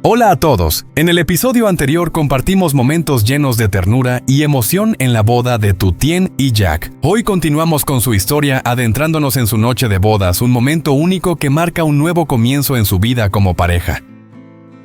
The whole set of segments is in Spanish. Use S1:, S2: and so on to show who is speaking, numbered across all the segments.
S1: Hola a todos. En el episodio anterior compartimos momentos llenos de ternura y emoción en la boda de Tu Tien y Jack. Hoy continuamos con su historia adentrándonos en su noche de bodas, un momento único que marca un nuevo comienzo en su vida como pareja.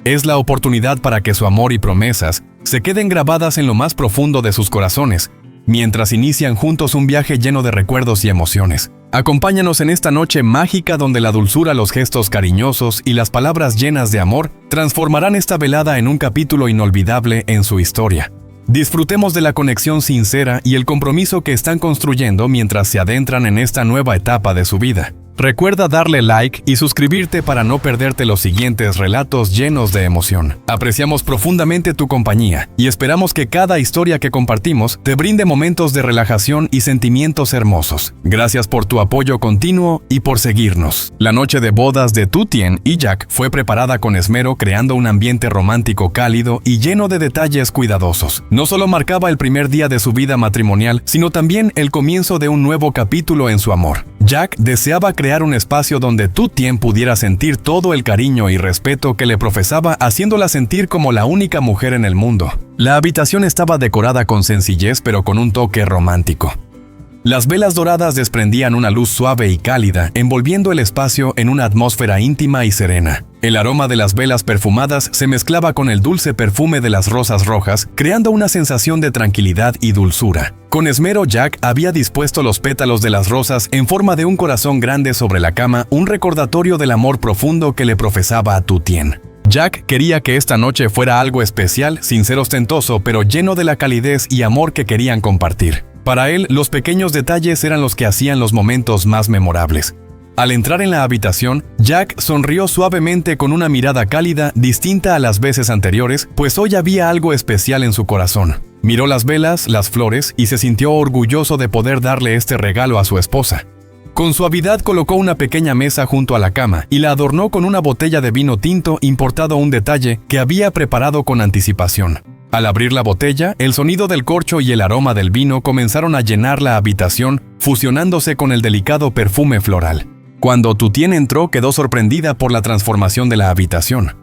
S1: Es la oportunidad para que su amor y promesas se queden grabadas en lo más profundo de sus corazones, mientras inician juntos un viaje lleno de recuerdos y emociones. Acompáñanos en esta noche mágica donde la dulzura, los gestos cariñosos y las palabras llenas de amor transformarán esta velada en un capítulo inolvidable en su historia. Disfrutemos de la conexión sincera y el compromiso que están construyendo mientras se adentran en esta nueva etapa de su vida. Recuerda darle like y suscribirte para no perderte los siguientes relatos llenos de emoción. Apreciamos profundamente tu compañía y esperamos que cada historia que compartimos te brinde momentos de relajación y sentimientos hermosos. Gracias por tu apoyo continuo y por seguirnos. La noche de bodas de Tu Tien y Jack fue preparada con esmero, creando un ambiente romántico cálido y lleno de detalles cuidadosos. No solo marcaba el primer día de su vida matrimonial, sino también el comienzo de un nuevo capítulo en su amor. Jack deseaba crear un espacio donde Tu Tien pudiera sentir todo el cariño y respeto que le profesaba, haciéndola sentir como la única mujer en el mundo. La habitación estaba decorada con sencillez pero con un toque romántico. Las velas doradas desprendían una luz suave y cálida, envolviendo el espacio en una atmósfera íntima y serena. El aroma de las velas perfumadas se mezclaba con el dulce perfume de las rosas rojas, creando una sensación de tranquilidad y dulzura. Con esmero, Jack había dispuesto los pétalos de las rosas en forma de un corazón grande sobre la cama, un recordatorio del amor profundo que le profesaba a Tu Tien. Jack quería que esta noche fuera algo especial, sin ser ostentoso, pero lleno de la calidez y amor que querían compartir. Para él, los pequeños detalles eran los que hacían los momentos más memorables. Al entrar en la habitación, Jack sonrió suavemente con una mirada cálida, distinta a las veces anteriores, pues hoy había algo especial en su corazón. Miró las velas, las flores, y se sintió orgulloso de poder darle este regalo a su esposa. Con suavidad colocó una pequeña mesa junto a la cama y la adornó con una botella de vino tinto importado, un detalle que había preparado con anticipación. Al abrir la botella, el sonido del corcho y el aroma del vino comenzaron a llenar la habitación, fusionándose con el delicado perfume floral. Cuando Tu Tien entró, quedó sorprendida por la transformación de la habitación.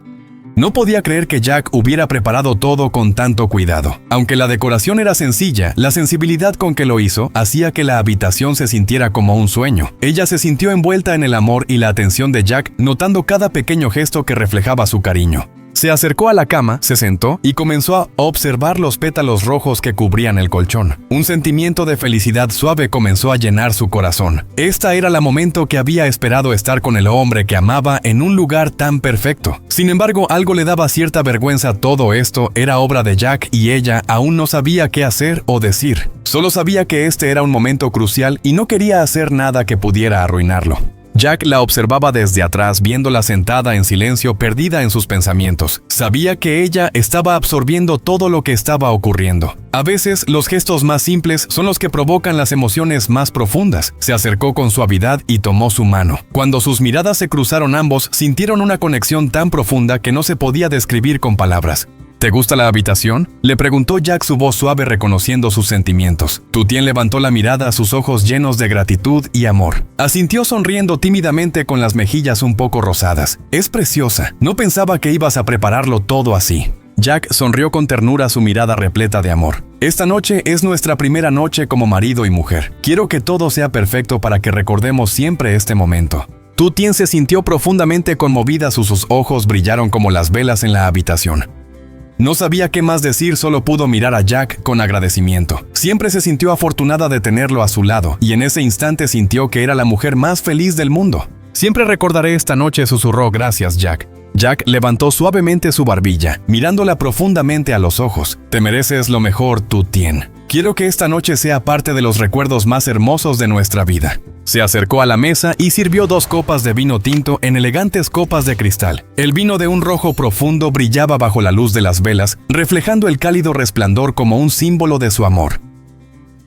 S1: No podía creer que Jack hubiera preparado todo con tanto cuidado. Aunque la decoración era sencilla, la sensibilidad con que lo hizo hacía que la habitación se sintiera como un sueño. Ella se sintió envuelta en el amor y la atención de Jack, notando cada pequeño gesto que reflejaba su cariño. Se acercó a la cama, se sentó y comenzó a observar los pétalos rojos que cubrían el colchón. Un sentimiento de felicidad suave comenzó a llenar su corazón. Esta era el momento que había esperado, estar con el hombre que amaba en un lugar tan perfecto. Sin embargo, algo le daba cierta vergüenza. Todo esto era obra de Jack y ella aún no sabía qué hacer o decir. Solo sabía que este era un momento crucial y no quería hacer nada que pudiera arruinarlo. Jack la observaba desde atrás, viéndola sentada en silencio, perdida en sus pensamientos. Sabía que ella estaba absorbiendo todo lo que estaba ocurriendo. A veces, los gestos más simples son los que provocan las emociones más profundas. Se acercó con suavidad y tomó su mano. Cuando sus miradas se cruzaron, ambos sintieron una conexión tan profunda que no se podía describir con palabras. ¿Te gusta la habitación?, le preguntó Jack, su voz suave reconociendo sus sentimientos. Tu Tien levantó la mirada, sus ojos llenos de gratitud y amor. Asintió sonriendo tímidamente con las mejillas un poco rosadas. Es preciosa. No pensaba que ibas a prepararlo todo así. Jack sonrió con ternura, su mirada repleta de amor. Esta noche es nuestra primera noche como marido y mujer. Quiero que todo sea perfecto para que recordemos siempre este momento. Tu Tien se sintió profundamente conmovida, sus ojos brillaron como las velas en la habitación. No sabía qué más decir, solo pudo mirar a Jack con agradecimiento. Siempre se sintió afortunada de tenerlo a su lado, y en ese instante sintió que era la mujer más feliz del mundo. Siempre recordaré esta noche, susurró. Gracias, Jack. Jack levantó suavemente su barbilla, mirándola profundamente a los ojos. Te mereces lo mejor, Tu Tien. Quiero que esta noche sea parte de los recuerdos más hermosos de nuestra vida. Se acercó a la mesa y sirvió 2 copas de vino tinto en elegantes copas de cristal. El vino, de un rojo profundo, brillaba bajo la luz de las velas, reflejando el cálido resplandor como un símbolo de su amor.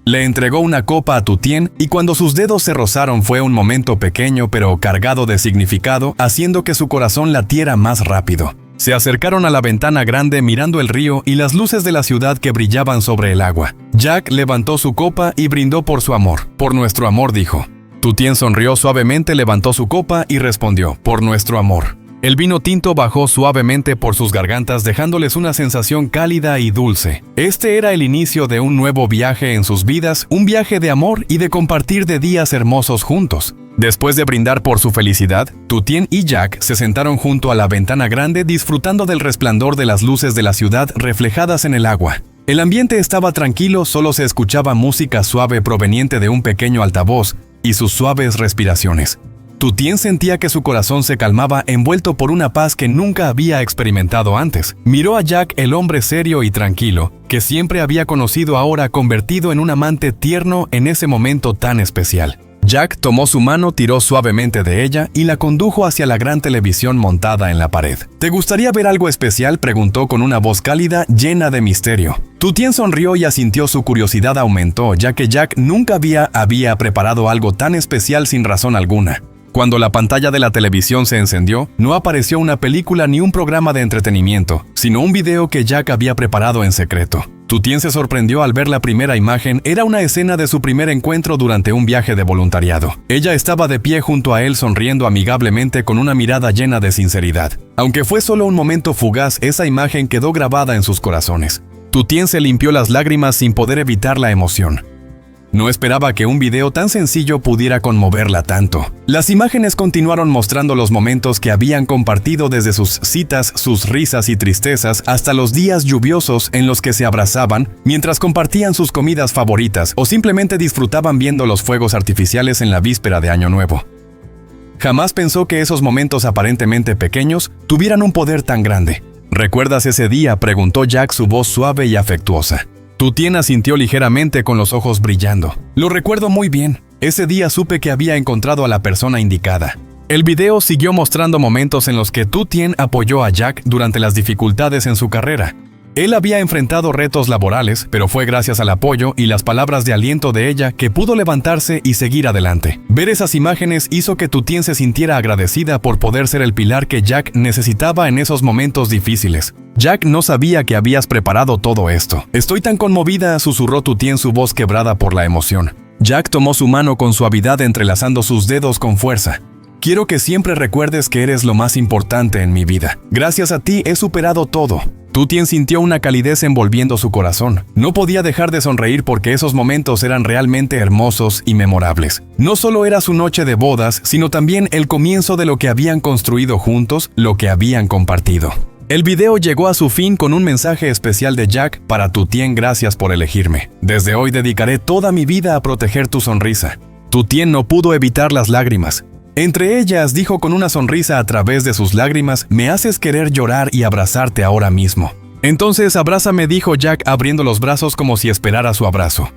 S1: Le entregó una copa a Tu Tien y cuando sus dedos se rozaron fue un momento pequeño pero cargado de significado, haciendo que su corazón latiera más rápido. Se acercaron a la ventana grande, mirando el río y las luces de la ciudad que brillaban sobre el agua. Jack levantó su copa y brindó por su amor. Por nuestro amor, dijo. Tu Tien sonrió suavemente, levantó su copa y respondió, por nuestro amor. El vino tinto bajó suavemente por sus gargantas dejándoles una sensación cálida y dulce. Este era el inicio de un nuevo viaje en sus vidas, un viaje de amor y de compartir de días hermosos juntos. Después de brindar por su felicidad, Tu Tien y Jack se sentaron junto a la ventana grande disfrutando del resplandor de las luces de la ciudad reflejadas en el agua. El ambiente estaba tranquilo, solo se escuchaba música suave proveniente de un pequeño altavoz y sus suaves respiraciones. Tu Tien sentía que su corazón se calmaba envuelto por una paz que nunca había experimentado antes. Miró a Jack, el hombre serio y tranquilo, que siempre había conocido ahora convertido en un amante tierno en ese momento tan especial. Jack tomó su mano, tiró suavemente de ella y la condujo hacia la gran televisión montada en la pared. ¿Te gustaría ver algo especial?, preguntó con una voz cálida llena de misterio. Tu Tien sonrió y asintió. Su curiosidad aumentó, ya que Jack nunca había preparado algo tan especial sin razón alguna. Cuando la pantalla de la televisión se encendió, no apareció una película ni un programa de entretenimiento, sino un video que Jack había preparado en secreto. Tu Tien se sorprendió al ver la primera imagen. Era una escena de su primer encuentro durante un viaje de voluntariado. Ella estaba de pie junto a él sonriendo amigablemente con una mirada llena de sinceridad. Aunque fue solo un momento fugaz, esa imagen quedó grabada en sus corazones. Tu Tien se limpió las lágrimas sin poder evitar la emoción. No esperaba que un video tan sencillo pudiera conmoverla tanto. Las imágenes continuaron mostrando los momentos que habían compartido, desde sus citas, sus risas y tristezas, hasta los días lluviosos en los que se abrazaban mientras compartían sus comidas favoritas o simplemente disfrutaban viendo los fuegos artificiales en la víspera de Año Nuevo. Jamás pensó que esos momentos aparentemente pequeños tuvieran un poder tan grande. ¿Recuerdas ese día?, preguntó Jack, su voz suave y afectuosa. Tu Tien asintió ligeramente con los ojos brillando. Lo recuerdo muy bien. Ese día supe que había encontrado a la persona indicada. El video siguió mostrando momentos en los que Tu Tien apoyó a Jack durante las dificultades en su carrera. Él había enfrentado retos laborales, pero fue gracias al apoyo y las palabras de aliento de ella que pudo levantarse y seguir adelante. Ver esas imágenes hizo que Tu Tien se sintiera agradecida por poder ser el pilar que Jack necesitaba en esos momentos difíciles. Jack no sabía que habías preparado todo esto. Estoy tan conmovida, susurró Tu Tien, su voz quebrada por la emoción. Jack tomó su mano con suavidad entrelazando sus dedos con fuerza. Quiero que siempre recuerdes que eres lo más importante en mi vida. Gracias a ti he superado todo. Tu Tien sintió una calidez envolviendo su corazón. No podía dejar de sonreír porque esos momentos eran realmente hermosos y memorables. No solo era su noche de bodas, sino también el comienzo de lo que habían construido juntos, lo que habían compartido. El video llegó a su fin con un mensaje especial de Jack para Tu Tien: gracias por elegirme. Desde hoy dedicaré toda mi vida a proteger tu sonrisa. Tu Tien no pudo evitar las lágrimas. Entre ellas dijo con una sonrisa a través de sus lágrimas: me haces querer llorar y abrazarte ahora mismo. Entonces abrázame, dijo Jack abriendo los brazos como si esperara su abrazo.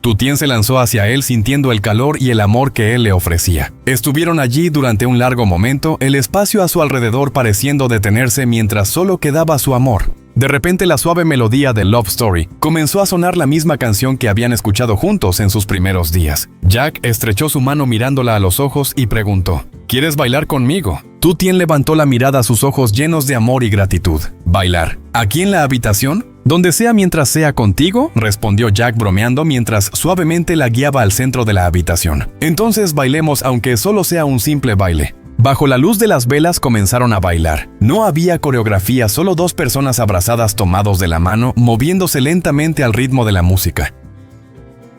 S1: Tu Tien se lanzó hacia él sintiendo el calor y el amor que él le ofrecía. Estuvieron allí durante un largo momento, el espacio a su alrededor pareciendo detenerse mientras solo quedaba su amor. De repente la suave melodía de Love Story comenzó a sonar, la misma canción que habían escuchado juntos en sus primeros días. Jack estrechó su mano mirándola a los ojos y preguntó: ¿quieres bailar conmigo? Tu Tien levantó la mirada, sus ojos llenos de amor y gratitud. ¿Bailar? ¿Aquí en la habitación? Donde sea mientras sea contigo, respondió Jack bromeando mientras suavemente la guiaba al centro de la habitación. Entonces bailemos, aunque solo sea un simple baile. Bajo la luz de las velas comenzaron a bailar. No había coreografía, solo dos personas abrazadas tomados de la mano, moviéndose lentamente al ritmo de la música.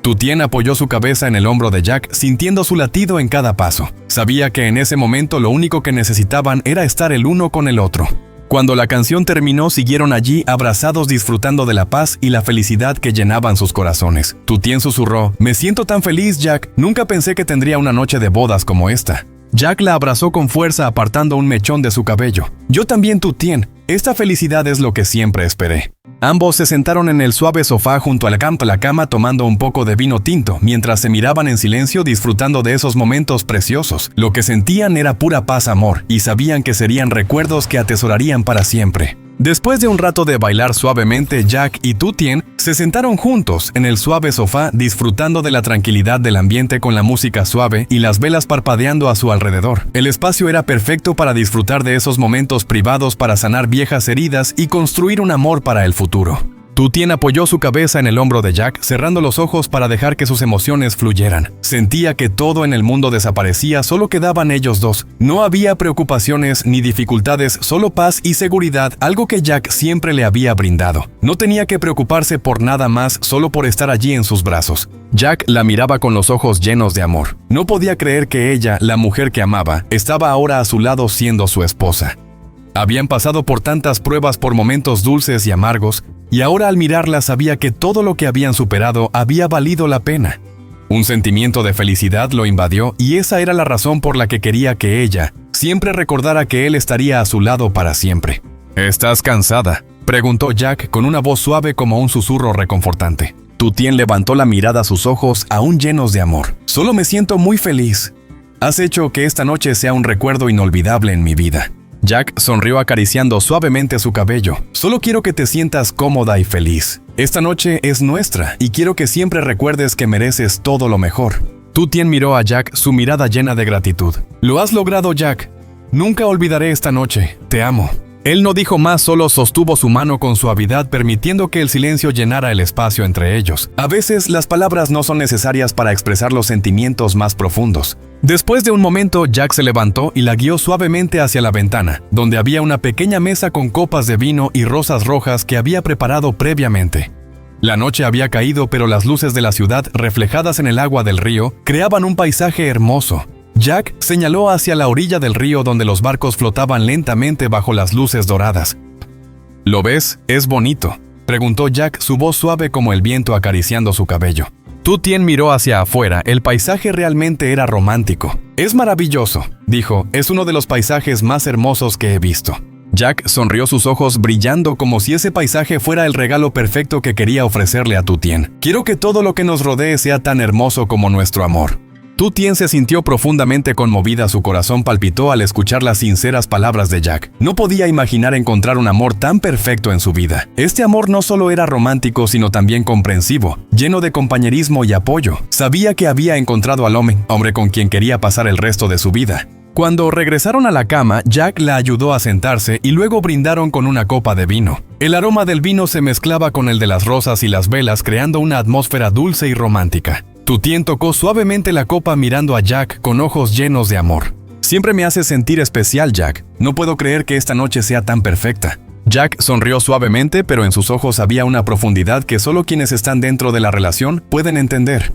S1: Tu Tien apoyó su cabeza en el hombro de Jack, sintiendo su latido en cada paso. Sabía que en ese momento lo único que necesitaban era estar el uno con el otro. Cuando la canción terminó, siguieron allí abrazados disfrutando de la paz y la felicidad que llenaban sus corazones. Tu Tien susurró: me siento tan feliz, Jack. Nunca pensé que tendría una noche de bodas como esta. Jack la abrazó con fuerza apartando un mechón de su cabello. Yo también, Tu Tien. Esta felicidad es lo que siempre esperé. Ambos se sentaron en el suave sofá junto a la cama tomando un poco de vino tinto, mientras se miraban en silencio disfrutando de esos momentos preciosos. Lo que sentían era pura paz, amor, y sabían que serían recuerdos que atesorarían para siempre. Después de un rato de bailar suavemente, Jack y Tu Tien se sentaron juntos en el suave sofá disfrutando de la tranquilidad del ambiente con la música suave y las velas parpadeando a su alrededor. El espacio era perfecto para disfrutar de esos momentos privados, para sanar viejas heridas y construir un amor para el futuro. Tu Tien apoyó su cabeza en el hombro de Jack, cerrando los ojos para dejar que sus emociones fluyeran. Sentía que todo en el mundo desaparecía, solo quedaban ellos dos. No había preocupaciones ni dificultades, solo paz y seguridad, algo que Jack siempre le había brindado. No tenía que preocuparse por nada más, solo por estar allí en sus brazos. Jack la miraba con los ojos llenos de amor. No podía creer que ella, la mujer que amaba, estaba ahora a su lado siendo su esposa. Habían pasado por tantas pruebas, por momentos dulces y amargos, y ahora al mirarla sabía que todo lo que habían superado había valido la pena. Un sentimiento de felicidad lo invadió y esa era la razón por la que quería que ella siempre recordara que él estaría a su lado para siempre. ¿Estás cansada?, preguntó Jack con una voz suave como un susurro reconfortante. Tu Tien levantó la mirada a sus ojos aún llenos de amor. Solo me siento muy feliz. Has hecho que esta noche sea un recuerdo inolvidable en mi vida. Jack sonrió acariciando suavemente su cabello. Solo quiero que te sientas cómoda y feliz. Esta noche es nuestra y quiero que siempre recuerdes que mereces todo lo mejor. Tu Tien miró a Jack, su mirada llena de gratitud. Lo has logrado, Jack. Nunca olvidaré esta noche. Te amo. Él no dijo más, solo sostuvo su mano con suavidad, permitiendo que el silencio llenara el espacio entre ellos. A veces las palabras no son necesarias para expresar los sentimientos más profundos. Después de un momento, Jack se levantó y la guió suavemente hacia la ventana, donde había una pequeña mesa con copas de vino y rosas rojas que había preparado previamente. La noche había caído, pero las luces de la ciudad, reflejadas en el agua del río, creaban un paisaje hermoso. Jack señaló hacia la orilla del río donde los barcos flotaban lentamente bajo las luces doradas. ¿Lo ves? ¿Es bonito?, preguntó Jack, su voz suave como el viento acariciando su cabello. Tu Tien miró hacia afuera, el paisaje realmente era romántico. Es maravilloso, dijo, es uno de los paisajes más hermosos que he visto. Jack sonrió, sus ojos brillando como si ese paisaje fuera el regalo perfecto que quería ofrecerle a Tu Tien. Quiero que todo lo que nos rodee sea tan hermoso como nuestro amor. Tu Tien se sintió profundamente conmovida, su corazón palpitó al escuchar las sinceras palabras de Jack. No podía imaginar encontrar un amor tan perfecto en su vida. Este amor no solo era romántico, sino también comprensivo, lleno de compañerismo y apoyo. Sabía que había encontrado al hombre con quien quería pasar el resto de su vida. Cuando regresaron a la cama, Jack la ayudó a sentarse y luego brindaron con una copa de vino. El aroma del vino se mezclaba con el de las rosas y las velas, creando una atmósfera dulce y romántica. Tu Tien tocó suavemente la copa mirando a Jack con ojos llenos de amor. Siempre me haces sentir especial, Jack. No puedo creer que esta noche sea tan perfecta. Jack sonrió suavemente, pero en sus ojos había una profundidad que solo quienes están dentro de la relación pueden entender.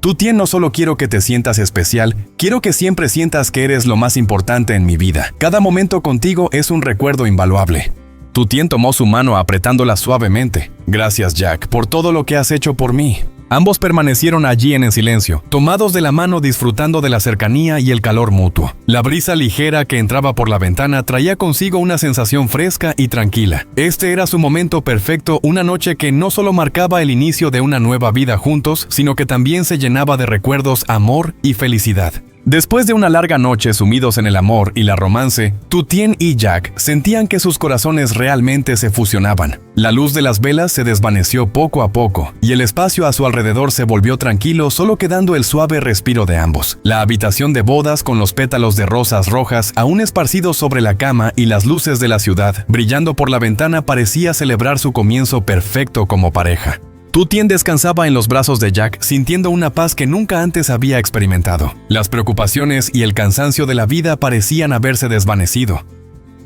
S1: Tu Tien, no solo quiero que te sientas especial, quiero que siempre sientas que eres lo más importante en mi vida. Cada momento contigo es un recuerdo invaluable. Tu Tien tomó su mano apretándola suavemente. Gracias, Jack, por todo lo que has hecho por mí. Ambos permanecieron allí en el silencio, tomados de la mano, disfrutando de la cercanía y el calor mutuo. La brisa ligera que entraba por la ventana traía consigo una sensación fresca y tranquila. Este era su momento perfecto, una noche que no solo marcaba el inicio de una nueva vida juntos, sino que también se llenaba de recuerdos, amor y felicidad. Después de una larga noche sumidos en el amor y la romance, Tu Tien y Jack sentían que sus corazones realmente se fusionaban. La luz de las velas se desvaneció poco a poco, y el espacio a su alrededor se volvió tranquilo, solo quedando el suave respiro de ambos. La habitación de bodas, con los pétalos de rosas rojas aún esparcidos sobre la cama y las luces de la ciudad brillando por la ventana, parecía celebrar su comienzo perfecto como pareja. Tu Tien descansaba en los brazos de Jack, sintiendo una paz que nunca antes había experimentado. Las preocupaciones y el cansancio de la vida parecían haberse desvanecido.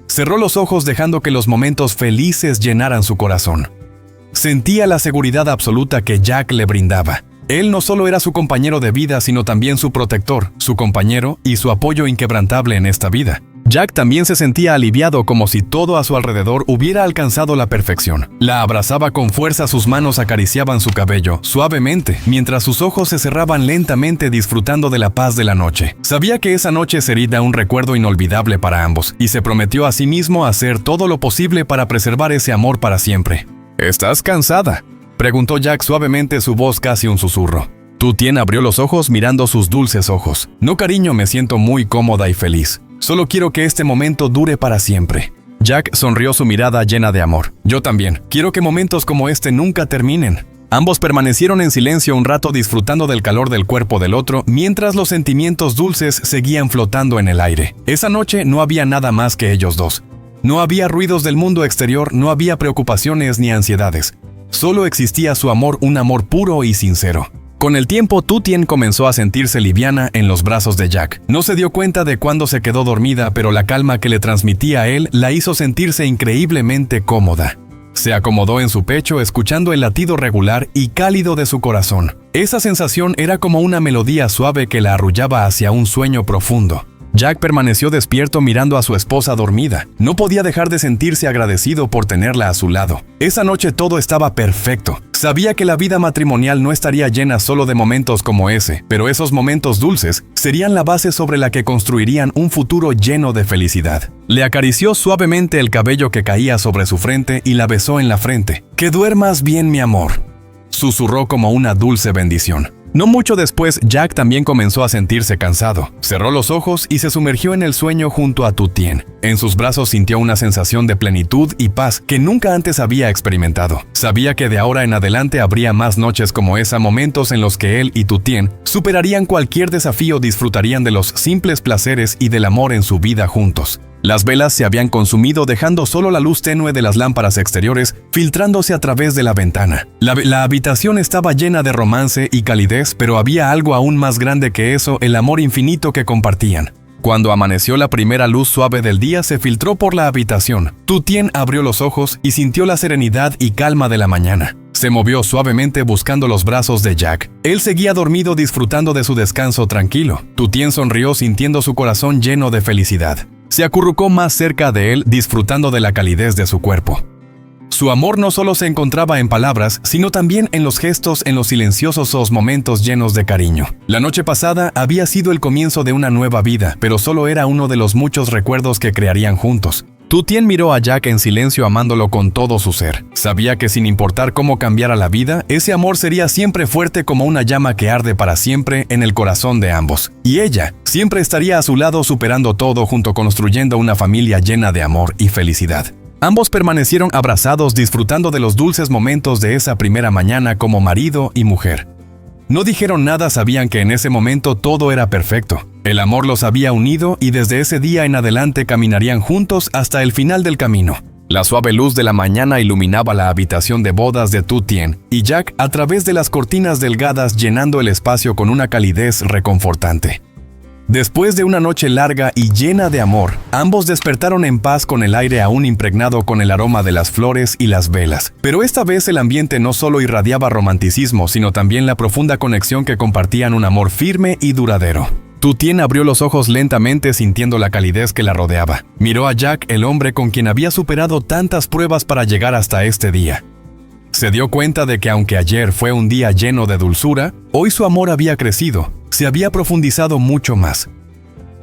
S1: Cerró los ojos dejando que los momentos felices llenaran su corazón. Sentía la seguridad absoluta que Jack le brindaba. Él no solo era su compañero de vida, sino también su protector, su compañero y su apoyo inquebrantable en esta vida. Jack también se sentía aliviado, como si todo a su alrededor hubiera alcanzado la perfección. La abrazaba con fuerza, sus manos acariciaban su cabello suavemente, mientras sus ojos se cerraban lentamente, disfrutando de la paz de la noche. Sabía que esa noche sería un recuerdo inolvidable para ambos, y se prometió a sí mismo hacer todo lo posible para preservar ese amor para siempre. ¿Estás cansada?, preguntó Jack suavemente, su voz casi un susurro. Tu Tien abrió los ojos mirando sus dulces ojos. No, cariño, me siento muy cómoda y feliz. Solo quiero que este momento dure para siempre. Jack sonrió, su mirada llena de amor. Yo también. Quiero que momentos como este nunca terminen. Ambos permanecieron en silencio un rato, disfrutando del calor del cuerpo del otro, mientras los sentimientos dulces seguían flotando en el aire. Esa noche no había nada más que ellos dos. No había ruidos del mundo exterior, no había preocupaciones ni ansiedades. Solo existía su amor, un amor puro y sincero. Con el tiempo, Tu Tien comenzó a sentirse liviana en los brazos de Jack. No se dio cuenta de cuándo se quedó dormida, pero la calma que le transmitía a él la hizo sentirse increíblemente cómoda. Se acomodó en su pecho, escuchando el latido regular y cálido de su corazón. Esa sensación era como una melodía suave que la arrullaba hacia un sueño profundo. Jack permaneció despierto mirando a su esposa dormida. No podía dejar de sentirse agradecido por tenerla a su lado. Esa noche todo estaba perfecto. Sabía que la vida matrimonial no estaría llena solo de momentos como ese, pero esos momentos dulces serían la base sobre la que construirían un futuro lleno de felicidad. Le acarició suavemente el cabello que caía sobre su frente y la besó en la frente. «Que duermas bien, mi amor», susurró como una dulce bendición. No mucho después, Jack también comenzó a sentirse cansado. Cerró los ojos y se sumergió en el sueño junto a Tu Tien. En sus brazos sintió una sensación de plenitud y paz que nunca antes había experimentado. Sabía que de ahora en adelante habría más noches como esa, momentos en los que él y Tu Tien superarían cualquier desafío, disfrutarían de los simples placeres y del amor en su vida juntos. Las velas se habían consumido, dejando solo la luz tenue de las lámparas exteriores filtrándose a través de la ventana. La habitación estaba llena de romance y calidez, pero había algo aún más grande que eso, el amor infinito que compartían. Cuando amaneció, la primera luz suave del día se filtró por la habitación. Tu Tien abrió los ojos y sintió la serenidad y calma de la mañana. Se movió suavemente buscando los brazos de Jack. Él seguía dormido, disfrutando de su descanso tranquilo. Tu Tien sonrió sintiendo su corazón lleno de felicidad. Se acurrucó más cerca de él, disfrutando de la calidez de su cuerpo. Su amor no solo se encontraba en palabras, sino también en los gestos, en los silenciosos momentos llenos de cariño. La noche pasada había sido el comienzo de una nueva vida, pero solo era uno de los muchos recuerdos que crearían juntos. Tu Tien miró a Jack en silencio, amándolo con todo su ser. Sabía que sin importar cómo cambiara la vida, ese amor sería siempre fuerte como una llama que arde para siempre en el corazón de ambos. Y ella siempre estaría a su lado, superando todo, junto, construyendo una familia llena de amor y felicidad. Ambos permanecieron abrazados, disfrutando de los dulces momentos de esa primera mañana como marido y mujer. No dijeron nada, sabían que en ese momento todo era perfecto. El amor los había unido y desde ese día en adelante caminarían juntos hasta el final del camino. La suave luz de la mañana iluminaba la habitación de bodas de Tu Tien y Jack a través de las cortinas delgadas, llenando el espacio con una calidez reconfortante. Después de una noche larga y llena de amor, ambos despertaron en paz con el aire aún impregnado con el aroma de las flores y las velas. Pero esta vez el ambiente no solo irradiaba romanticismo, sino también la profunda conexión que compartían, un amor firme y duradero. Tu Tien abrió los ojos lentamente, sintiendo la calidez que la rodeaba. Miró a Jack, el hombre con quien había superado tantas pruebas para llegar hasta este día. Se dio cuenta de que aunque ayer fue un día lleno de dulzura, hoy su amor había crecido, se había profundizado mucho más.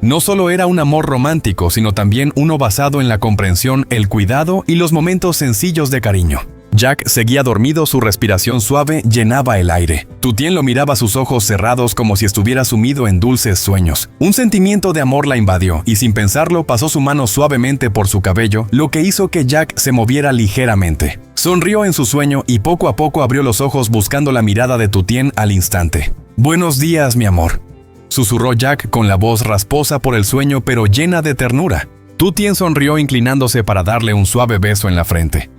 S1: No solo era un amor romántico, sino también uno basado en la comprensión, el cuidado y los momentos sencillos de cariño. Jack seguía dormido, su respiración suave llenaba el aire. Tu Tien lo miraba, sus ojos cerrados como si estuviera sumido en dulces sueños. Un sentimiento de amor la invadió y sin pensarlo pasó su mano suavemente por su cabello, lo que hizo que Jack se moviera ligeramente. Sonrió en su sueño y poco a poco abrió los ojos buscando la mirada de Tu Tien al instante. «Buenos días, mi amor», susurró Jack con la voz rasposa por el sueño pero llena de ternura. Tu Tien sonrió inclinándose para darle un suave beso en la frente.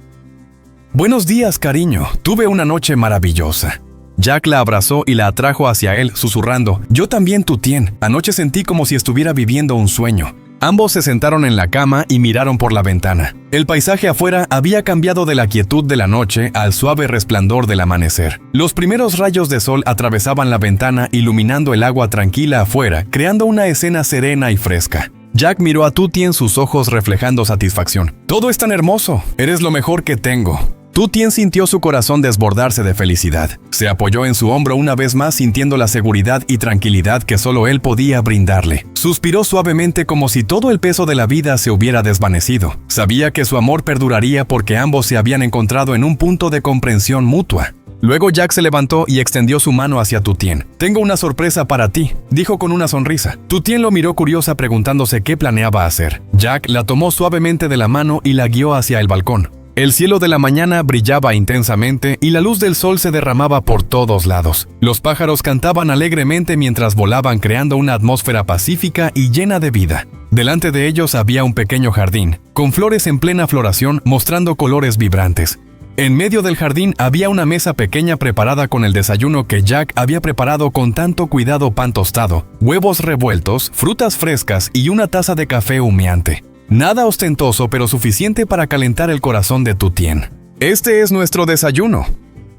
S1: «Buenos días, cariño. Tuve una noche maravillosa». Jack la abrazó y la atrajo hacia él, susurrando: «Yo también, Tu Tien. Anoche sentí como si estuviera viviendo un sueño». Ambos se sentaron en la cama y miraron por la ventana. El paisaje afuera había cambiado de la quietud de la noche al suave resplandor del amanecer. Los primeros rayos de sol atravesaban la ventana, iluminando el agua tranquila afuera, creando una escena serena y fresca. Jack miró a Tu Tien, sus ojos reflejando satisfacción. «Todo es tan hermoso. Eres lo mejor que tengo». Tu Tien sintió su corazón desbordarse de felicidad. Se apoyó en su hombro una vez más, sintiendo la seguridad y tranquilidad que solo él podía brindarle. Suspiró suavemente como si todo el peso de la vida se hubiera desvanecido. Sabía que su amor perduraría porque ambos se habían encontrado en un punto de comprensión mutua. Luego Jack se levantó y extendió su mano hacia Tu Tien. «Tengo una sorpresa para ti», dijo con una sonrisa. Tu Tien lo miró curiosa, preguntándose qué planeaba hacer. Jack la tomó suavemente de la mano y la guió hacia el balcón. El cielo de la mañana brillaba intensamente y la luz del sol se derramaba por todos lados. Los pájaros cantaban alegremente mientras volaban, creando una atmósfera pacífica y llena de vida. Delante de ellos había un pequeño jardín, con flores en plena floración mostrando colores vibrantes. En medio del jardín había una mesa pequeña preparada con el desayuno que Jack había preparado con tanto cuidado: pan tostado, huevos revueltos, frutas frescas y una taza de café humeante. Nada ostentoso, pero suficiente para calentar el corazón de Tu Tien. «Este es nuestro desayuno»,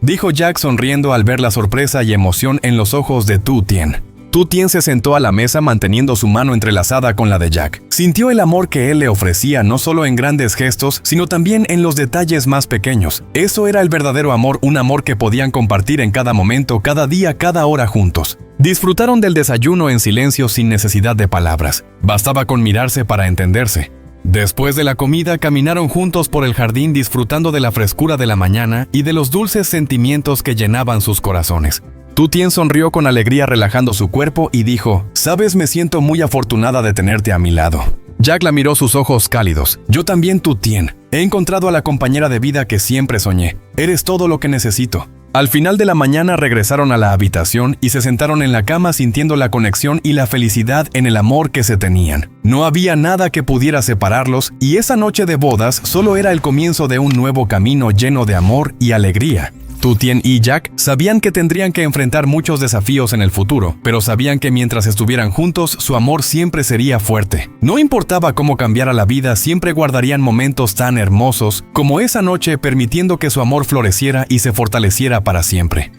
S1: dijo Jack sonriendo al ver la sorpresa y emoción en los ojos de Tu Tien. Tu Tien se sentó a la mesa manteniendo su mano entrelazada con la de Jack. Sintió el amor que él le ofrecía no solo en grandes gestos, sino también en los detalles más pequeños. Eso era el verdadero amor, un amor que podían compartir en cada momento, cada día, cada hora juntos. Disfrutaron del desayuno en silencio sin necesidad de palabras. Bastaba con mirarse para entenderse. Después de la comida, caminaron juntos por el jardín disfrutando de la frescura de la mañana y de los dulces sentimientos que llenaban sus corazones. Tu Tien sonrió con alegría relajando su cuerpo y dijo: «Sabes, me siento muy afortunada de tenerte a mi lado». Jack la miró, sus ojos cálidos. «Yo también, Tu Tien. He encontrado a la compañera de vida que siempre soñé. Eres todo lo que necesito». Al final de la mañana regresaron a la habitación y se sentaron en la cama sintiendo la conexión y la felicidad en el amor que se tenían. No había nada que pudiera separarlos y esa noche de bodas solo era el comienzo de un nuevo camino lleno de amor y alegría. Tu Tien y Jack sabían que tendrían que enfrentar muchos desafíos en el futuro, pero sabían que mientras estuvieran juntos, su amor siempre sería fuerte. No importaba cómo cambiara la vida, siempre guardarían momentos tan hermosos como esa noche, permitiendo que su amor floreciera y se fortaleciera para siempre.